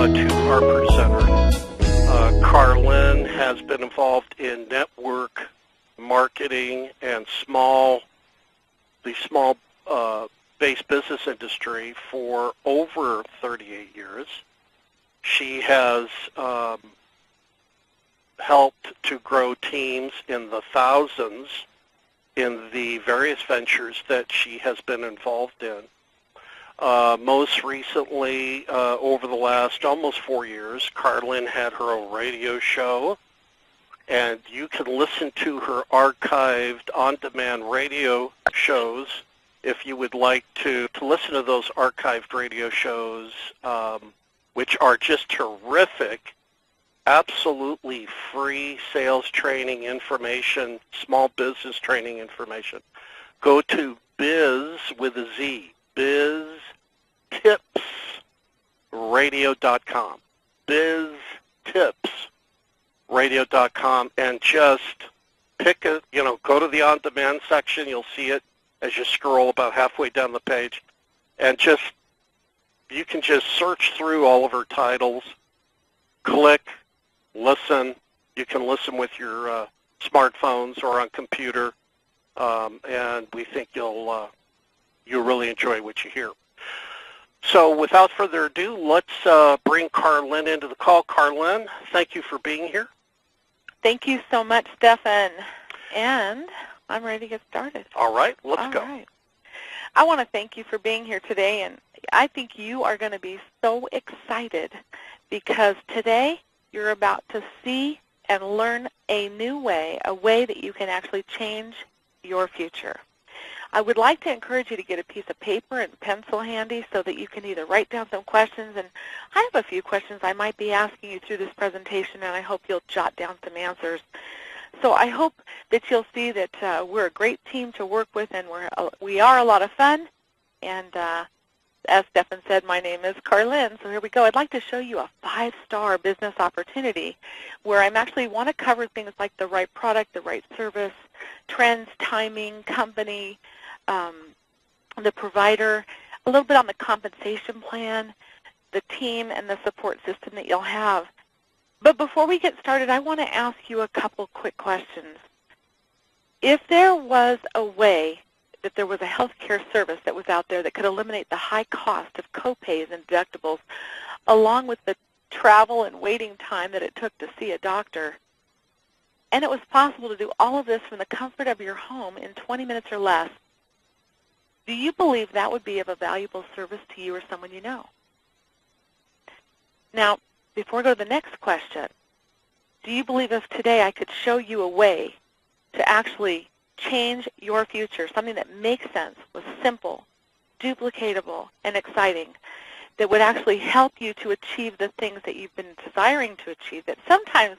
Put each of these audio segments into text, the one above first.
to our presenter. Karlyn has been involved in network marketing and the small base business industry for over 38 years. She has helped to grow teams in the thousands in the various ventures that she has been involved in. Most recently, over the last almost 4 years, Karlyn had her own radio show, and you can listen to her archived on-demand radio shows if you would like to listen to those archived radio shows, which are just terrific, absolutely free sales training information, small business training information. Go to Biz with a Z, BizTipsRadio.com, BizTipsRadio.com, and just pick it, go to the on-demand section. You'll see it as you scroll about halfway down the page, and you can just search through all of her titles, click, listen. You can listen with your smartphones or on computer, and we think you'll really enjoy what you hear. So without further ado, let's bring Karlyn into the call. Karlyn, thank you for being here. Thank you so much, Stefan. And I'm ready to get started. All right, let's go. Right. I want to thank you for being here today, and I think you are going to be so excited because today you're about to see and learn a new way, a way that you can actually change your future. I would like to encourage you to get a piece of paper and pencil handy so that you can either write down some questions, and I have a few questions I might be asking you through this presentation, and I hope you'll jot down some answers. So I hope that you'll see that we're a great team to work with, and we are a lot of fun. And as Stefan said, my name is Karlyn, so here we go. I'd like to show you a 5-star business opportunity where I actually want to cover things like the right product, the right service, trends, timing, company, the provider, a little bit on the compensation plan, the team, and the support system that you'll have. But before we get started, I want to ask you a couple quick questions. If there was a way that there was a health care service that was out there that could eliminate the high cost of copays and deductibles, along with the travel and waiting time that it took to see a doctor, and it was possible to do all of this from the comfort of your home in 20 minutes or less, do you believe that would be of a valuable service to you or someone you know? Now, before we go to the next question, do you believe if today I could show you a way to actually change your future, something that makes sense, was simple, duplicatable, and exciting, that would actually help you to achieve the things that you've been desiring to achieve, that sometimes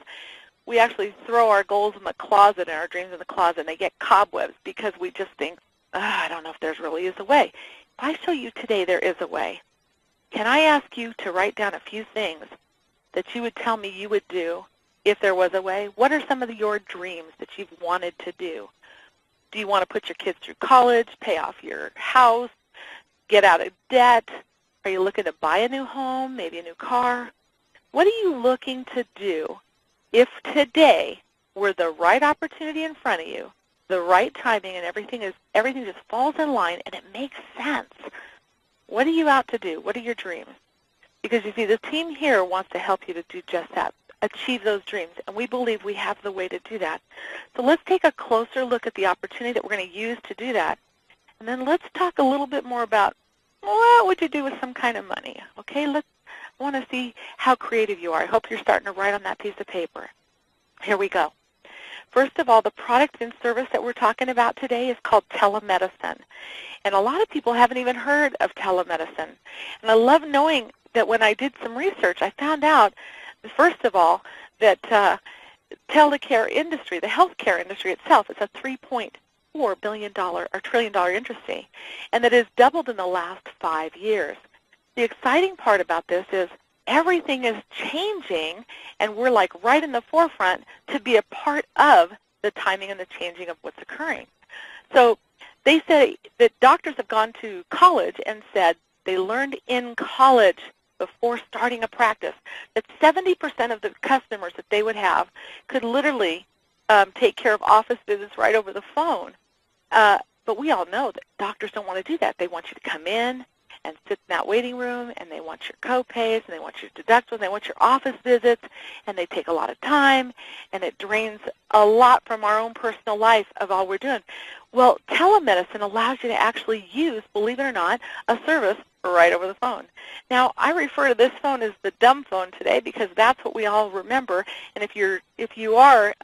we actually throw our goals in the closet and our dreams in the closet, and they get cobwebs because we just think, I don't know if there really is a way. If I show you today there is a way, can I ask you to write down a few things that you would tell me you would do if there was a way? What are some of your dreams that you've wanted to do? Do you want to put your kids through college, pay off your house, get out of debt? Are you looking to buy a new home, maybe a new car? What are you looking to do if today were the right opportunity in front of you, the right timing, and everything just falls in line and it makes sense? What are you out to do? What are your dreams? Because you see, the team here wants to help you to do just that, achieve those dreams, and we believe we have the way to do that. So let's take a closer look at the opportunity that we're going to use to do that, and then let's talk a little bit more about what would you do with some kind of money. Okay, I want to see how creative you are. I hope you're starting to write on that piece of paper. Here we go. First of all, the product and service that we're talking about today is called telemedicine, and a lot of people haven't even heard of telemedicine, and I love knowing that when I did some research, I found out, first of all, that Tela.Care industry, the healthcare industry itself, is a $3.4 billion or trillion-dollar industry, and that has doubled in the last 5 years. The exciting part about this is everything is changing, and we're like right in the forefront to be a part of the timing and the changing of what's occurring. So they say that doctors have gone to college and said they learned in college before starting a practice, that 70% of the customers that they would have could literally take care of office visits right over the phone. But we all know that doctors don't want to do that. They want you to come in and sit in that waiting room, and they want your co-pays, and they want your deductibles, and they want your office visits, and they take a lot of time, and it drains a lot from our own personal life of all we're doing. Well, telemedicine allows you to actually use, believe it or not, a service right over the phone. Now, I refer to this phone as the dumb phone today because that's what we all remember, and if you are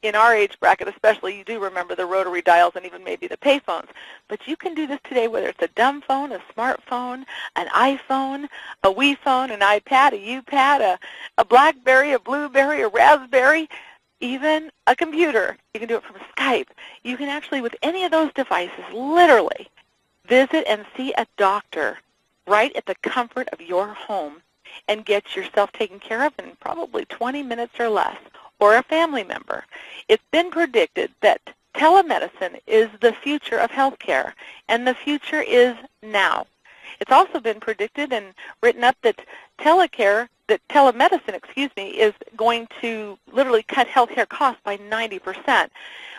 in our age bracket especially, you do remember the rotary dials and even maybe the pay phones. But you can do this today whether it's a dumb phone, a smartphone, an iPhone, a Wii phone, an iPad, a U-Pad, a BlackBerry, a Blueberry, a Raspberry, even a computer. You can do it from Skype. You can actually, with any of those devices, literally visit and see a doctor right at the comfort of your home and get yourself taken care of in probably 20 minutes or less, or a family member. It's been predicted that telemedicine is the future of healthcare, and the future is now. It's also been predicted and written up that telemedicine, is going to literally cut healthcare costs by 90%.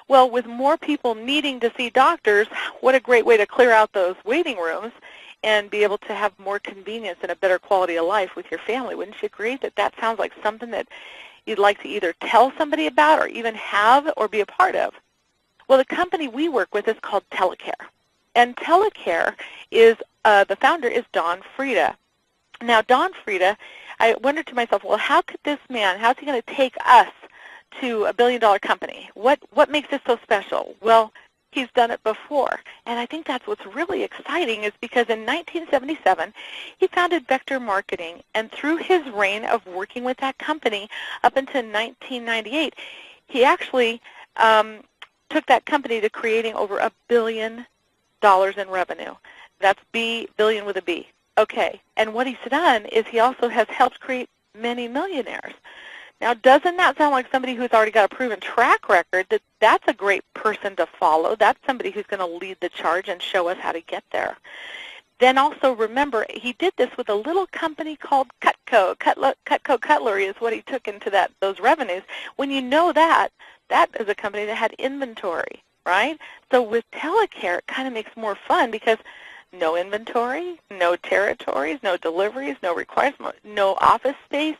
Well, with more people needing to see doctors, what a great way to clear out those waiting rooms and be able to have more convenience and a better quality of life with your family. Wouldn't you agree that that sounds like something that you'd like to either tell somebody about or even have or be a part of? Well, the company we work with is called Tela.Care. And Tela.Care is, the founder is Don Frieda. Now, Don Frieda, I wondered to myself, well, how could this man, how's he going to take us to a billion-dollar company? What makes it so special? Well, he's done it before. And I think that's what's really exciting is because in 1977, he founded Vector Marketing. And through his reign of working with that company up until 1998, he actually took that company to creating over $1 billion in revenue. That's billion with a B. Okay. And what he's done is he also has helped create many millionaires. Now, doesn't that sound like somebody who's already got a proven track record? That's a great person to follow. That's somebody who's going to lead the charge and show us how to get there. Then also remember, he did this with a little company called Cutco. Cutco Cutlery is what he took into those revenues. When you know that is a company that had inventory, right? So with Tela.Care, it kind of makes more fun because no inventory, no territories, no deliveries, no requirements, no office space.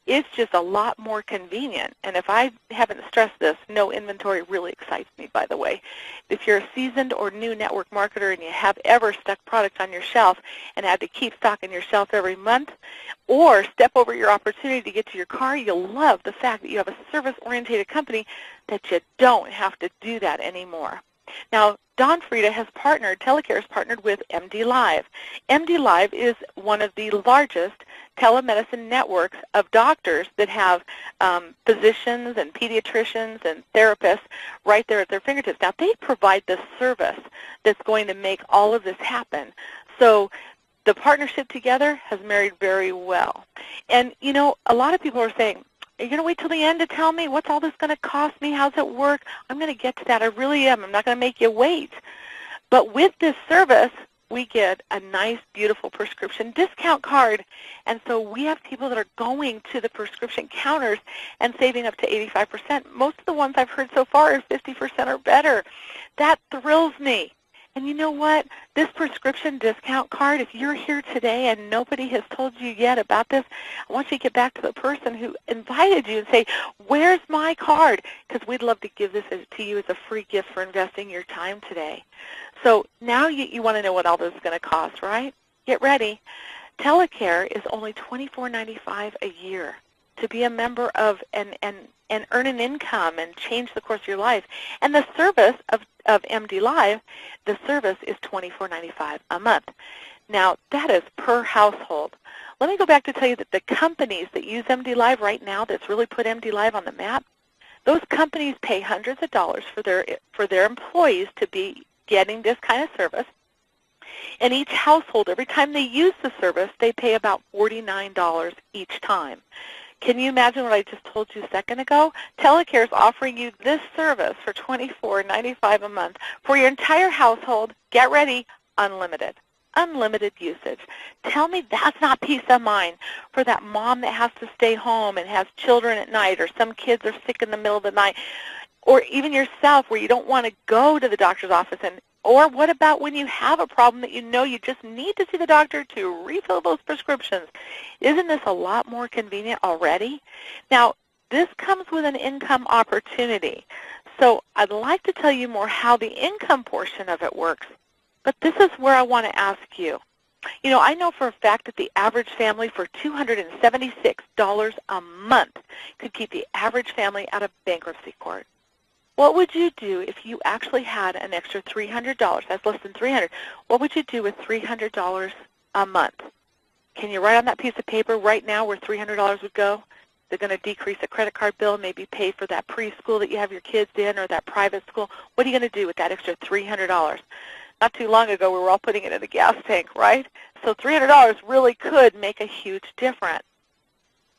It's just a lot more convenient. And if I haven't stressed this, no inventory really excites me, by the way. If you're a seasoned or new network marketer and you have ever stuck product on your shelf and had to keep stocking your shelf every month or step over your opportunity to get to your car, you'll love the fact that you have a service-oriented company that you don't have to do that anymore. Now, Don Frieda has partnered, Tela.Care has partnered with MD Live. MD Live is one of the largest telemedicine networks of doctors that have physicians and pediatricians and therapists right there at their fingertips. Now, they provide the service that's going to make all of this happen. So the partnership together has married very well. And, you know, a lot of people are saying, are you going to wait till the end to tell me? What's all this going to cost me? How's it work? I'm going to get to that. I really am. I'm not going to make you wait. But with this service, we get a nice, beautiful prescription discount card. And so we have people that are going to the prescription counters and saving up to 85%. Most of the ones I've heard so far are 50% or better. That thrills me. And you know what? This prescription discount card, if you're here today and nobody has told you yet about this, I want you to get back to the person who invited you and say, where's my card? Because we'd love to give this to you as a free gift for investing your time today. So now you want to know what all this is going to cost, right? Get ready. Tela.Care is only $24.95 a year to be a member of and earn an income and change the course of your life. And the service of MD Live, the service is $24.95 a month. Now, that is per household. Let me go back to tell you that the companies that use MD Live right now that's really put MD Live on the map, those companies pay hundreds of dollars for their employees to be getting this kind of service. And each household, every time they use the service, they pay about $49 each time. Can you imagine what I just told you a second ago? Tela.Care is offering you this service for $24.95 a month for your entire household. Get ready, unlimited. unlimited usage. Tell me that's not peace of mind for that mom that has to stay home and has children at night, or some kids are sick in the middle of the night, or even yourself where you don't want to go to the doctor's office. Or what about when you have a problem that you know you just need to see the doctor to refill those prescriptions? Isn't this a lot more convenient already? Now, this comes with an income opportunity. So I'd like to tell you more how the income portion of it works, but this is where I want to ask you. You know, I know for a fact that the average family for $276 a month could keep the average family out of bankruptcy court. What would you do if you actually had an extra $300? That's less than $300. What would you do with $300 a month? Can you write on that piece of paper right now where $300 would go? They're going to decrease a credit card bill, maybe pay for that preschool that you have your kids in or that private school. What are you going to do with that extra $300? Not too long ago, we were all putting it in the gas tank, right? So $300 really could make a huge difference.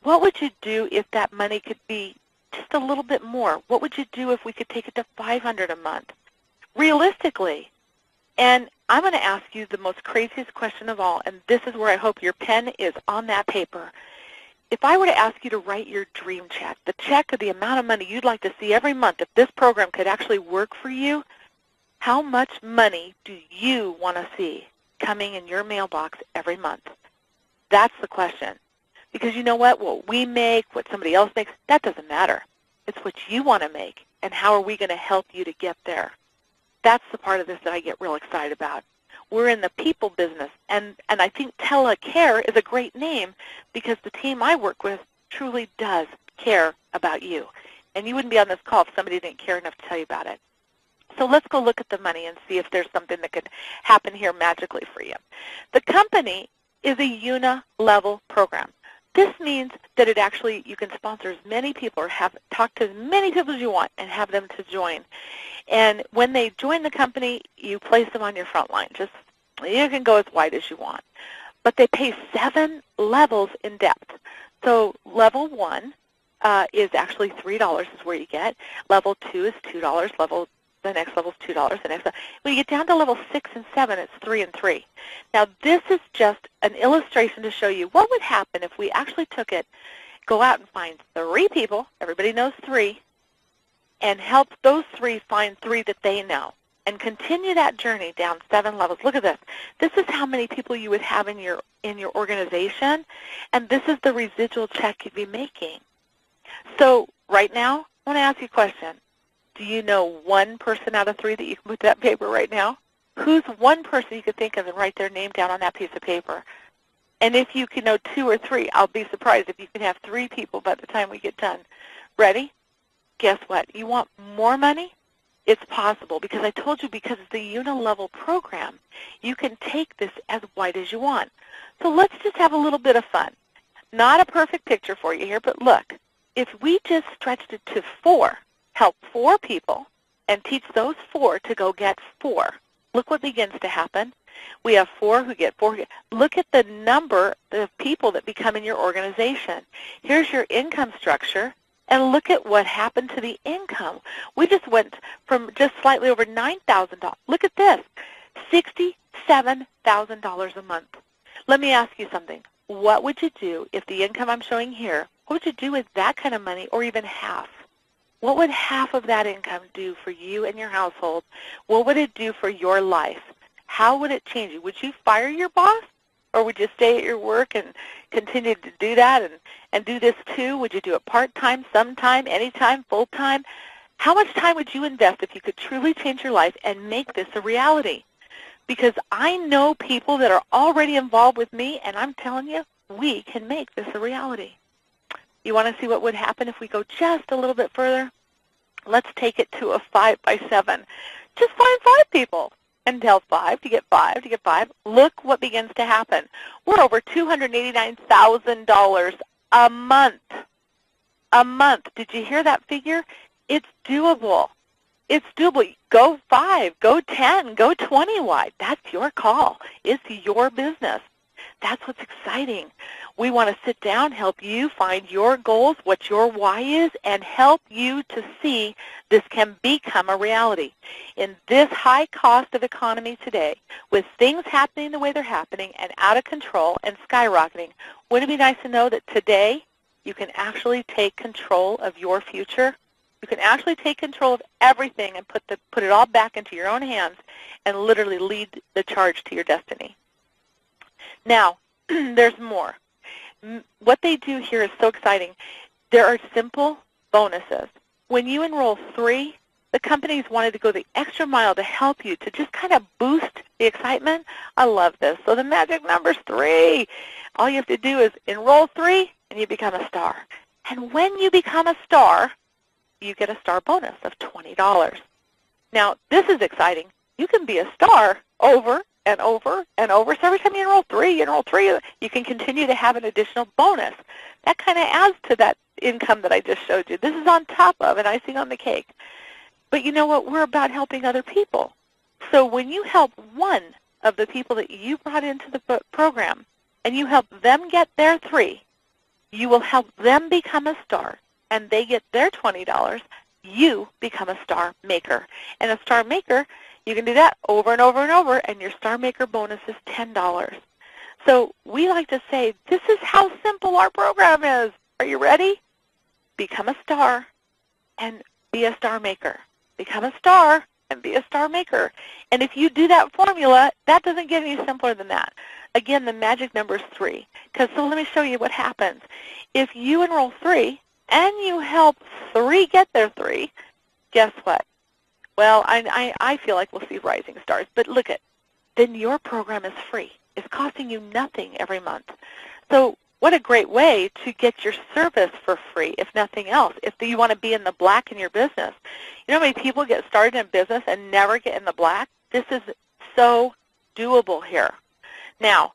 What would you do if that money could be just a little bit more? What would you do if we could take it to $500 a month? Realistically, and I'm going to ask you the most craziest question of all, and this is where I hope your pen is on that paper. If I were to ask you to write your dream check, the check of the amount of money you'd like to see every month, if this program could actually work for you, how much money do you want to see coming in your mailbox every month? That's the question. Because you know what we make, what somebody else makes, that doesn't matter. It's what you want to make, and how are we going to help you to get there? That's the part of this that I get real excited about. We're in the people business, and I think Tela.Care is a great name because the team I work with truly does care about you. And you wouldn't be on this call if somebody didn't care enough to tell you about it. So let's go look at the money and see if there's something that could happen here magically for you. The company is a uni-level program. This means that it actually, you can sponsor as many people or talk to as many people as you want and have them to join. And when they join the company, you place them on your front line. You can go as wide as you want. But they pay 7 levels in depth. So level 1 is actually $3 is where you get. Level 2 is $2. The next level is $2. The next level. When you get down to level 6 and 7, it's 3 and 3. Now, this is just an illustration to show you what would happen if we actually took it, go out and find 3 people, everybody knows 3, and help those 3 find 3 that they know, and continue that journey down 7 levels. Look at this. This is how many people you would have in your organization, and this is the residual check you'd be making. So right now, I want to ask you a question. Do you know 1 person out of 3 that you can put that paper right now? Who's 1 person you could think of and write their name down on that piece of paper? And if you can know 2 or 3, I'll be surprised if you can have 3 people by the time we get done. Ready? Guess what? You want more money? It's possible because I told you, because it's a uni-level program, you can take this as wide as you want. So let's just have a little bit of fun. Not a perfect picture for you here, but look, if we just stretched it to 4, help 4 people, and teach those 4 to go get 4. Look what begins to happen. We have 4 who get 4. Look at the number of people that become in your organization. Here's your income structure, and look at what happened to the income. We just went from just slightly over $9,000. Look at this, $67,000 a month. Let me ask you something. What would you do if the income I'm showing here, what would you do with that kind of money, or even half? What would half of that income do for you and your household? What would it do for your life? How would it change you? Would you fire your boss? Or would you stay at your work and continue to do that and do this too? Would you do it part-time, sometime, anytime, full-time? How much time would you invest if you could truly change your life and make this a reality? Because I know people that are already involved with me, and I'm telling you, we can make this a reality. You want to see what would happen if we go just a little bit further? Let's take it to a 5 by 7. Just find 5 people and tell 5 to get 5 to get 5. Look what begins to happen. We're over $289,000 a month. A month. Did you hear that figure? It's doable. It's doable. Go 5, go 10, go 20 wide. That's your call. It's your business. That's what's exciting. We want to sit down, help you find your goals, what your why is, and help you to see this can become a reality. In this high cost of economy today, with things happening the way they're happening and out of control and skyrocketing, wouldn't it be nice to know that today you can actually take control of your future? You can actually take control of everything and put it all back into your own hands and literally lead the charge to your destiny. Now, there's more. What they do here is so exciting. There are simple bonuses. When you enroll 3, the companies wanted to go the extra mile to help you to just kind of boost the excitement. I love this. So the magic number's 3. All you have to do is enroll 3 and you become a star. And when you become a star, you get a star bonus of $20. Now, this is exciting. You can be a star over and over and over. So every time you enroll 3, you can continue to have an additional bonus. That kind of adds to that income that I just showed you. This is on top of an icing on the cake. But you know what? We're about helping other people. So when you help one of the people that you brought into the program and you help them get their 3, you will help them become a star, and they get their $20, you become a star maker. And a star maker, you can do that over and over and over, and your star maker bonus is $10. So we like to say, this is how simple our program is. Are you ready? Become a star and be a star maker. Become a star and be a star maker. And if you do that formula, that doesn't get any simpler than that. Again, the magic number is 3. So let me show you what happens. If you enroll 3, and you help 3 get their 3, guess what? Well, I feel like we'll see rising stars. But look at, then your program is free. It's costing you nothing every month. So what a great way to get your service for free, if nothing else, if you want to be in the black in your business. You know how many people get started in business and never get in the black? This is so doable here. Now,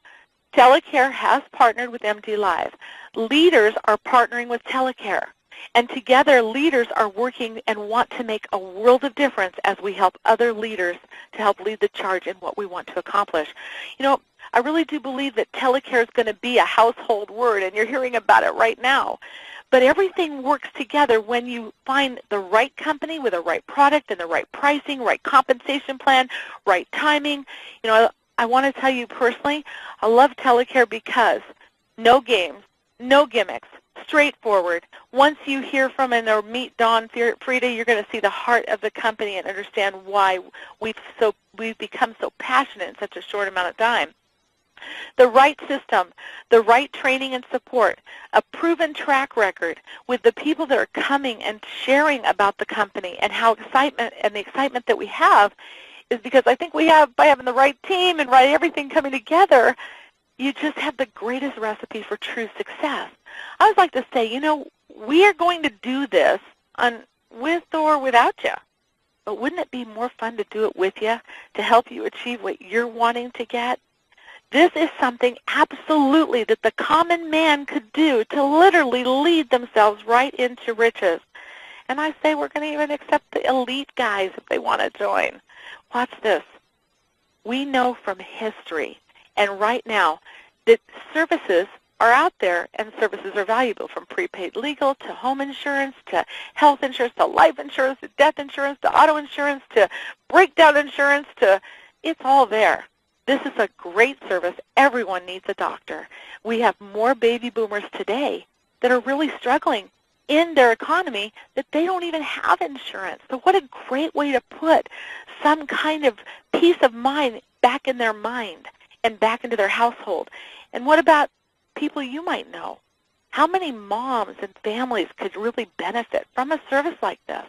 Tela.Care has partnered with MD Live. Leaders are partnering with Tela.Care. And together, leaders are working and want to make a world of difference as we help other leaders to help lead the charge in what we want to accomplish. You know, I really do believe that Tela.Care is going to be a household word, and you're hearing about it right now. But everything works together when you find the right company with the right product and the right pricing, right compensation plan, right timing. You know, I want to tell you personally, I love Tela.Care because no games, no gimmicks, straightforward. Once you hear from or meet Dawn Frieda, you're going to see the heart of the company and understand why we've become so passionate in such a short amount of time. The right system, the right training and support, a proven track record with the people that are coming and sharing about the company and how the excitement that we have is because I think we have, by having the right team and everything coming together, you just have the greatest recipe for true success. I always like to say, you know, we are going to do this with or without you. But wouldn't it be more fun to do it with you to help you achieve what you're wanting to get? This is something absolutely that the common man could do to literally lead themselves right into riches. And I say we're going to even accept the elite guys if they want to join. Watch this. We know from history and right now that services are out there and services are valuable, from prepaid legal to home insurance to health insurance to life insurance to death insurance to auto insurance to breakdown insurance to, it's all there. This is a great service. Everyone needs a doctor. We have more baby boomers today that are really struggling in their economy that they don't even have insurance. So what a great way to put some kind of peace of mind back in their mind and back into their household. And what about people you might know? How many moms and families could really benefit from a service like this?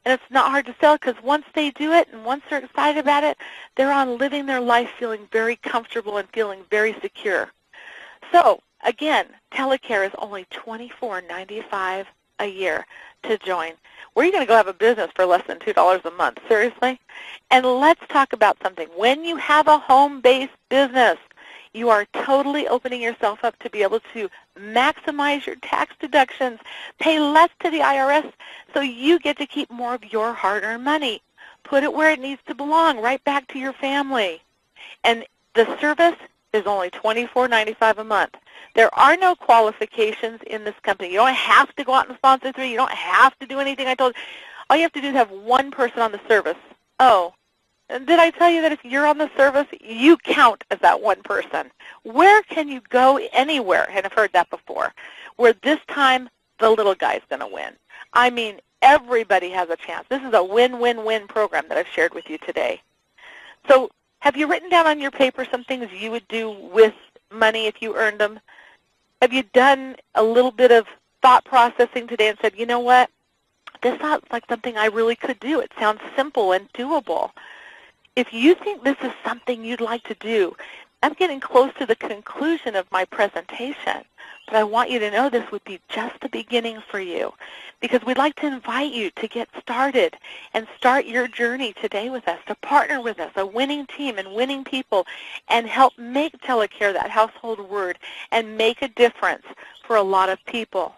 And it's not hard to sell because once they do it and once they're excited about it, they're on living their life feeling very comfortable and feeling very secure. So, again, Tela.Care is only $24.95 a year to join. Where are you going to go have a business for less than $2 a month? Seriously? And let's talk about something. When you have a home-based business, you are totally opening yourself up to be able to maximize your tax deductions, pay less to the IRS, so you get to keep more of your hard-earned money. Put it where it needs to belong, right back to your family. And the service is only $24.95 a month. There are no qualifications in this company. You don't have to go out and sponsor 3. You don't have to do anything I told you. All you have to do is have one person on the service. Oh, and did I tell you that if you're on the service, you count as that one person? Where can you go anywhere, and I've heard that before, where this time the little guy's going to win? I mean, everybody has a chance. This is a win-win-win program that I've shared with you today. So have you written down on your paper some things you would do with money if you earned them? Have you done a little bit of thought processing today and said, you know what, this sounds like something I really could do. It sounds simple and doable. If you think this is something you'd like to do, I'm getting close to the conclusion of my presentation, but I want you to know this would be just the beginning for you, because we'd like to invite you to get started and start your journey today with us, to partner with us, a winning team and winning people, and help make Tela.Care that household word and make a difference for a lot of people.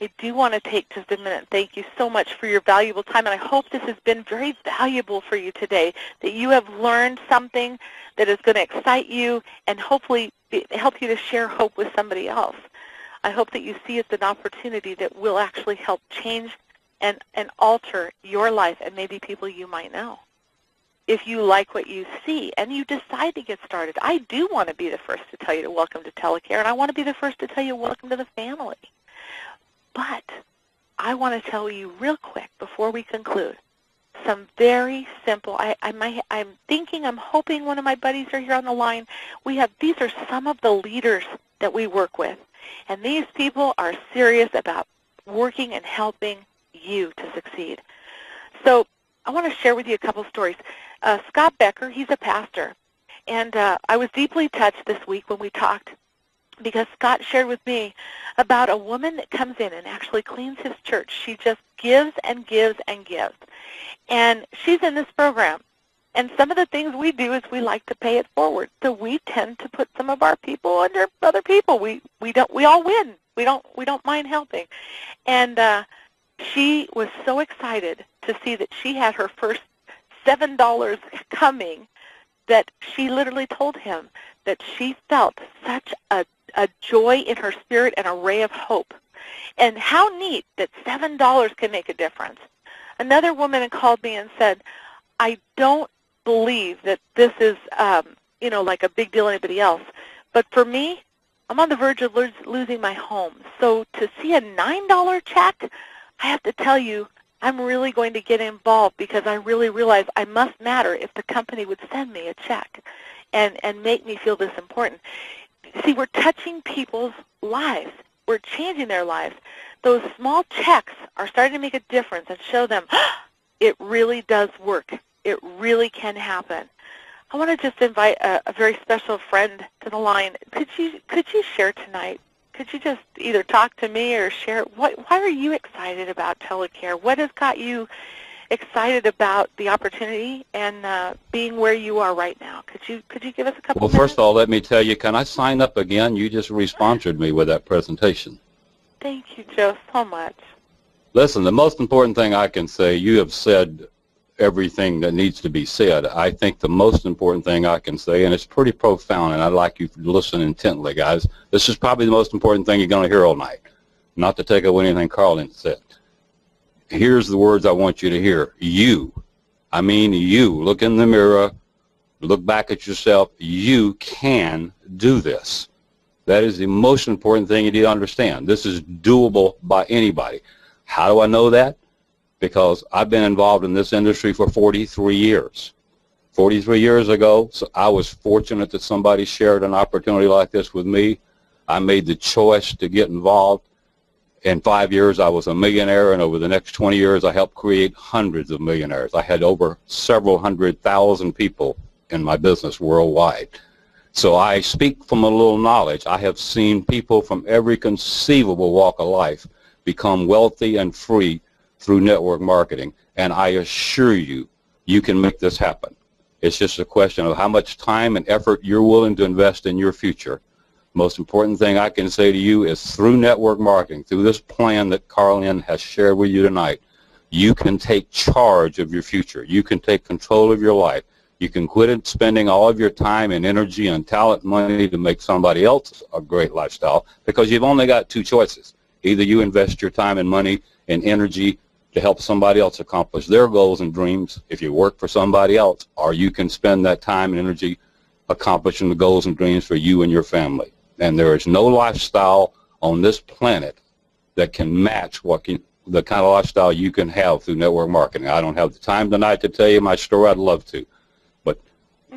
I do want to take just a minute and thank you so much for your valuable time, and I hope this has been very valuable for you today, that you have learned something that is going to excite you and hopefully help you to share hope with somebody else. I hope that you see it's an opportunity that will actually help change and alter your life and maybe people you might know. If you like what you see and you decide to get started, I do want to be the first to tell you to welcome to Tela.Care, and I want to be the first to tell you welcome to the family. But I want to tell you real quick before we conclude some very simple, I'm hoping one of my buddies are here on the line. These are some of the leaders that we work with, and these people are serious about working and helping you to succeed. So I want to share with you a couple stories. Scott Becker, he's a pastor, and I was deeply touched this week when we talked, because Scott shared with me about a woman that comes in and actually cleans his church. She just gives and gives and gives. And she's in this program. And some of the things we do is we like to pay it forward. So we tend to put some of our people under other people. We all win. We don't mind helping. And she was so excited to see that she had her first $7 coming, that she literally told him that she felt such a joy in her spirit and a ray of hope. And how neat that $7 can make a difference. Another woman called me and said, I don't believe that this is, like a big deal to anybody else, but for me, I'm on the verge of losing my home. So to see a $9 check, I have to tell you, I'm really going to get involved, because I really realize I must matter if the company would send me a check and make me feel this important. See, we're touching people's lives. We're changing their lives. Those small checks are starting to make a difference and show them it really does work. It really can happen. I want to just invite a very special friend to the line. Could you share tonight? Could you just either talk to me or share? Why are you excited about Tela.Care? What has got you excited about the opportunity and being where you are right now? Could you give us a couple minutes? Well, first of all, let me tell you, can I sign up again? You just re-sponsored me with that presentation. Thank you, Joe, so much. Listen, the most important thing I can say, you have said everything that needs to be said. I think the most important thing I can say, and it's pretty profound, and I'd like you to listen intently, guys. This is probably the most important thing you're going to hear all night, not to take away anything Karlyn said. Here's the words I want you to hear. You. I mean you. Look in the mirror. Look back at yourself. You can do this. That is the most important thing you need to understand. This is doable by anybody. How do I know that? Because I've been involved in this industry for 43 years. 43 years ago, so I was fortunate that somebody shared an opportunity like this with me. I made the choice to get involved. In 5 years, I was a millionaire, and over the next 20 years, I helped create hundreds of millionaires. I had over several 100,000 people in my business worldwide. So I speak from a little knowledge. I have seen people from every conceivable walk of life become wealthy and free through network marketing, and I assure you, you can make this happen. It's just a question of how much time and effort you're willing to invest in your future. Most important thing I can say to you is through network marketing, through this plan that Karlyn has shared with you tonight, you can take charge of your future. You can take control of your life. You can quit it spending all of your time and energy and talent money to make somebody else a great lifestyle, because you've only got two choices. Either you invest your time and money and energy to help somebody else accomplish their goals and dreams if you work for somebody else, or you can spend that time and energy accomplishing the goals and dreams for you and your family. And there is no lifestyle on this planet that can match the kind of lifestyle you can have through network marketing. I don't have the time tonight to tell you my story. I'd love to. But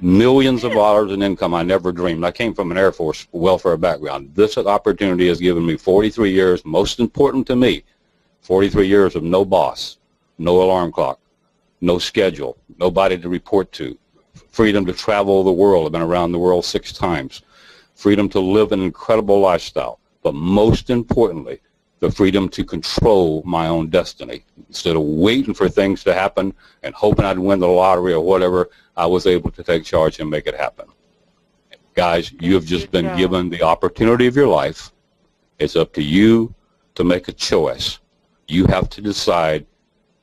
millions of dollars in income I never dreamed. I came from an Air Force welfare background. This opportunity has given me 43 years, most important to me, 43 years of no boss, no alarm clock, no schedule, nobody to report to, freedom to travel the world. I've been around the world 6 times. Freedom to live an incredible lifestyle. But most importantly, the freedom to control my own destiny. Instead of waiting for things to happen and hoping I'd win the lottery or whatever, I was able to take charge and make it happen. Guys, you have just been given the opportunity of your life. It's up to you to make a choice. You have to decide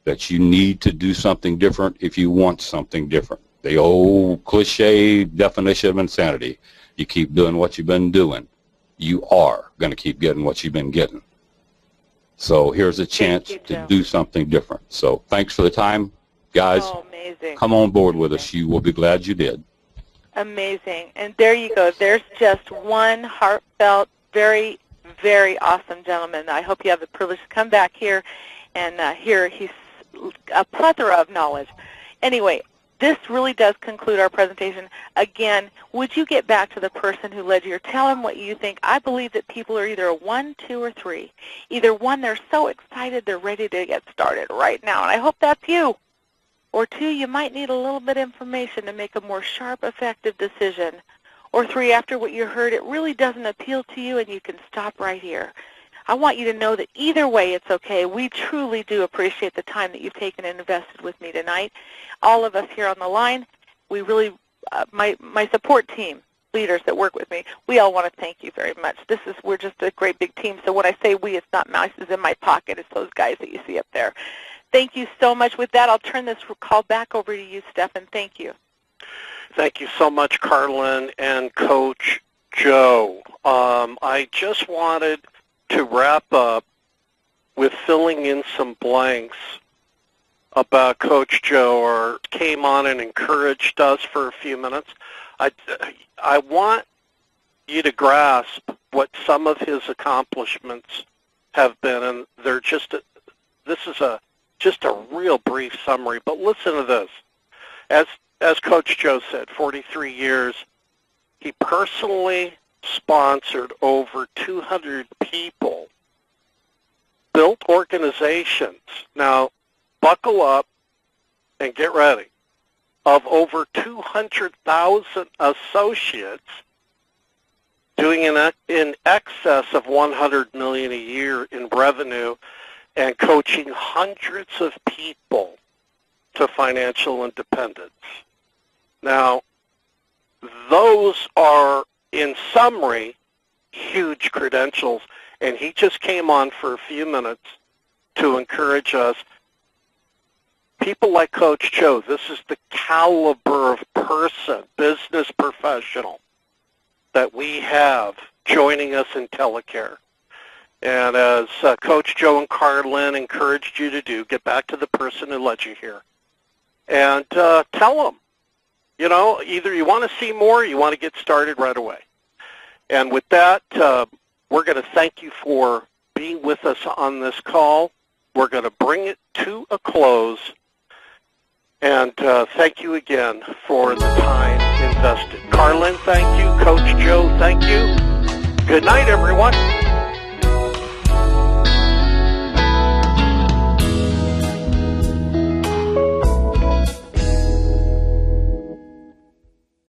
that you need to do something different if you want something different. The old cliche definition of insanity. You keep doing what you've been doing, you are going to keep getting what you've been getting. So here's a chance to do something different. So thanks for the time, guys. Oh, amazing. Come on board with us. You will be glad you did. Amazing. And there you go. There's just one heartfelt, very, very awesome gentleman. I hope you have the privilege to come back here and hear he's a plethora of knowledge. Anyway, this really does conclude our presentation. Again, would you get back to the person who led you, or tell them what you think? I believe that people are either a 1, 2, or 3. Either 1, they're so excited they're ready to get started right now, and I hope that's you. Or 2, you might need a little bit of information to make a more sharp, effective decision. Or 3, after what you heard, it really doesn't appeal to you and you can stop right here. I want you to know that either way it's okay. We truly do appreciate the time that you've taken and invested with me tonight. All of us here on the line, we really, my support team, leaders that work with me, we all want to thank you very much. We're just a great big team. So when I say we, it's not mice in my pocket. It's those guys that you see up there. Thank you so much. With that, I'll turn this call back over to you, Stephan. Thank you. Thank you so much, Karlyn and Coach Joe. I just wanted to wrap up with filling in some blanks about Coach Joe, or came on and encouraged us for a few minutes. I want you to grasp what some of his accomplishments have been, and they're just this is just a real brief summary. But listen to this. As Coach Joe said, 43 years, he personally sponsored over 200 people, built organizations. Now, buckle up and get ready. Of over 200,000 associates, doing in excess of $100 million a year in revenue, and coaching hundreds of people to financial independence. Now, those are, in summary, huge credentials, and he just came on for a few minutes to encourage us. People like Coach Joe, this is the caliber of person, business professional, that we have joining us in Tela.Care. And as Coach Joe and Karlyn encouraged you to do, get back to the person who led you here. And tell them, you know, either you want to see more or you want to get started right away. And with that, we're going to thank you for being with us on this call. We're going to bring it to a close. And thank you again for the time invested. Karlyn, thank you. Coach Joe, thank you. Good night, everyone.